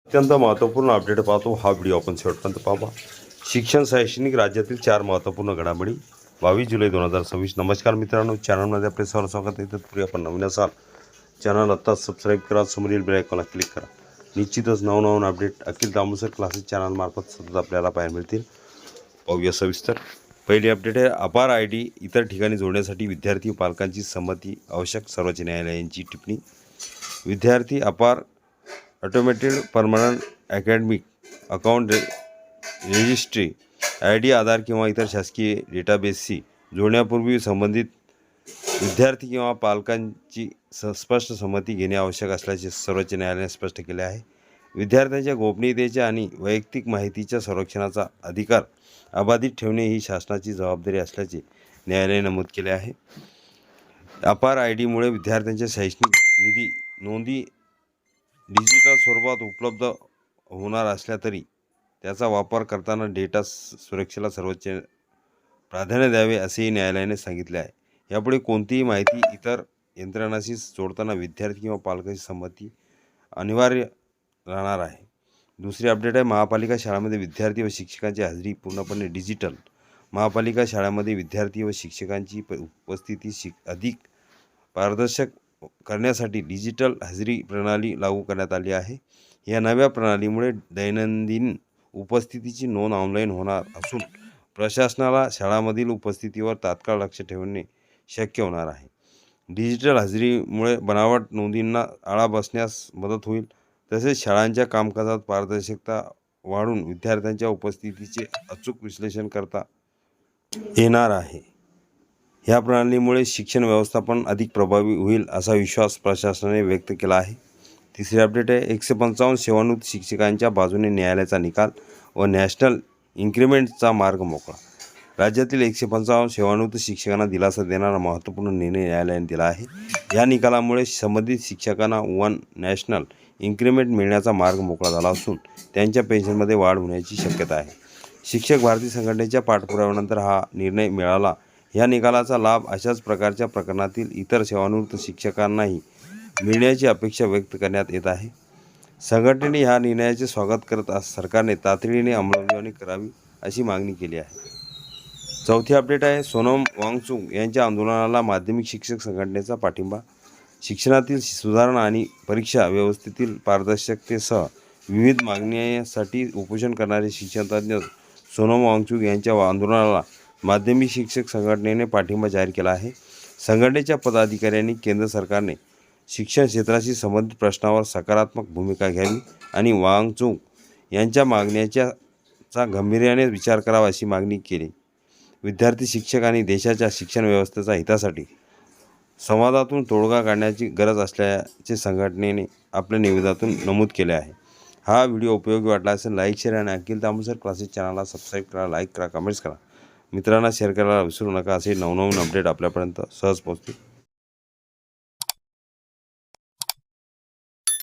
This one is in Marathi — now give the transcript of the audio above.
अत्यंत महत्त्वपूर्ण अपडेट पाहतो हा व्हिडिओ आपण शेवटपर्यंत पाहा। शिक्षण शैक्षणिक राज्यातील 4 महत्त्वपूर्ण घडामोडी 22 जुलै 2026। नमस्कार मित्रांनो, चॅनलमध्ये आपले सर्व स्वागत आहे। तत्पूर्वी आपण नवीन असाल चॅनल आत्ताच सबस्क्राईब करा, समोरील बेल आयकॉनला क्लिक करा। निश्चितच नवनवीन अपडेट अखिल दामोदर क्लासेस चॅनलमार्फत सतत आपल्याला पाहायला मिळतील। पाहूया सविस्तर। पहिली अपडेट आहे, अपार ID इतर ठिकाणी जोडण्यासाठी विद्यार्थी व पालकांची संमती आवश्यक, सर्वोच्च न्यायालयाची टिप्पणी। विद्यार्थी अपार automated permanent academic account registry ID आधार किंवा इतर शासकीय डेटाबेसशी जोडण्यापूर्वी संबंधित विद्यार्थी किंवा पालकांची स्पष्ट संमती घेणे आवश्यक असल्याचे सर्वोच्च न्यायालयाने स्पष्ट केले आहे। विद्यार्थ्यांच्या गोपनीयतेच्या आणि वैयक्तिक माहितीच्या संरक्षणाचा अधिकार अबाधित ठेवणे ही शासनाची जबाबदारी असल्याचे न्यायालयाने नमूद केले आहे। अपार IDमुळे विद्यार्थ्यांच्या शैक्षणिक निधी नोंदी डिजिटल स्वरूपात उपलब्ध होणार असल्या तरी त्याचा वापर करताना डेटा सुरक्षेला सर्वोच्च प्राधान्य द्यावे असेही न्यायालयाने सांगितले आहे। यापुढे कोणतीही माहिती इतर यंत्रणांशी जोडताना विद्यार्थी किंवा पालकांची संमती अनिवार्य राहणार आहे। दुसरी अपडेट आहे, महापालिका शाळांमध्ये विद्यार्थी व शिक्षकांची हजेरी पूर्णपणे डिजिटल। महापालिका शाळांमध्ये विद्यार्थी व शिक्षकांची उपस्थिती अधिक पारदर्शक करण्यासाठी डिजिटल हजेरी प्रणाली लागू करण्यात आली आहे। या नव्या प्रणालीमुळे दैनंदिन उपस्थितीची नोंद ऑनलाईन होणार असून प्रशासनाला शाळांमधील उपस्थितीवर तात्काळ लक्ष ठेवणे शक्य होणार आहे। डिजिटल हजेरीमुळे बनावट नोंदींना आळा बसण्यास मदत होईल, तसेच शाळांच्या कामकाजात पारदर्शकता वाढून विद्यार्थ्यांच्या उपस्थितीचे अचूक विश्लेषण करता येणार आहे। या प्रणालीमुळे शिक्षण व्यवस्थापन अधिक प्रभावी होईल असा विश्वास प्रशासनाने व्यक्त केला आहे। तिसरी अपडेट आहे, 155 सेवानिवृत्त शिक्षकांच्या बाजूने न्यायालयाचा निकाल व नॅशनल इन्क्रिमेंटचा मार्ग मोकळा। राज्यातील 155 सेवानिवृत्त शिक्षकांना दिलासा देणारा महत्त्वपूर्ण निर्णय न्यायालयाने दिला आहे। या निकालामुळे संबंधित शिक्षकांना नॅशनल इन्क्रिमेंट मिळण्याचा मार्ग मोकळा झाला असून त्यांच्या पेन्शनमध्ये वाढ होण्याची शक्यता आहे। शिक्षक भारती संघटनेच्या पाठपुराव्यानंतर हा निर्णय मिळाला। या निकालाचा लाभ अशाच प्रकारच्या प्रकरणातील इतर सेवानिवृत्त शिक्षकांनाही मिळण्याची अपेक्षा व्यक्त करण्यात येत आहे। संघटनेने ह्या निर्णयाचे स्वागत करत सरकारने तातडीने अंमलबजावणी करावी अशी मागणी केली आहे। चौथी अपडेट आहे, सोनम वांगचुक यांच्या आंदोलनाला माध्यमिक शिक्षक संघटनेचा पाठिंबा। शिक्षणातील सुधारणा आणि परीक्षा व्यवस्थेतील पारदर्शकतेसह विविध मागण्यांसाठी उपोषण करणारे शिक्षणतज्ज्ञ सोनम वांगचुक यांच्या आंदोलनाला माध्यमिक शिक्षक संघटनेने पाठिंबा जाहीर केला आहे। संघटनेच्या पदाधिकाऱ्यांनी केंद्र सरकारने शिक्षण क्षेत्राशी संबंधित प्रश्नावर सकारात्मक भूमिका घ्यावी आणि वांगचुक यांच्या मागण्यांचा गांभीर्याने विचार करावा अशी मागणी केली। विद्यार्थी, शिक्षक आणि देशाच्या शिक्षण व्यवस्थेच्या हितासाठी संवादातून तोडगा काढण्याची गरज असल्याचे संघटनेने आपल्या निवेदनातून नमूद केले आहे। हा व्हिडिओ उपयोगी वाटला असेल लाईक, शेअर आणि अखिल दामोदर क्लासेस चॅनलला सबस्क्राईब करा, लाईक करा, कमेंट्स करा, मित्रांना शेअर करायला विसरू नका। असे नवनवीन अपडेट आपल्यापर्यंत सहज पोहोचतील।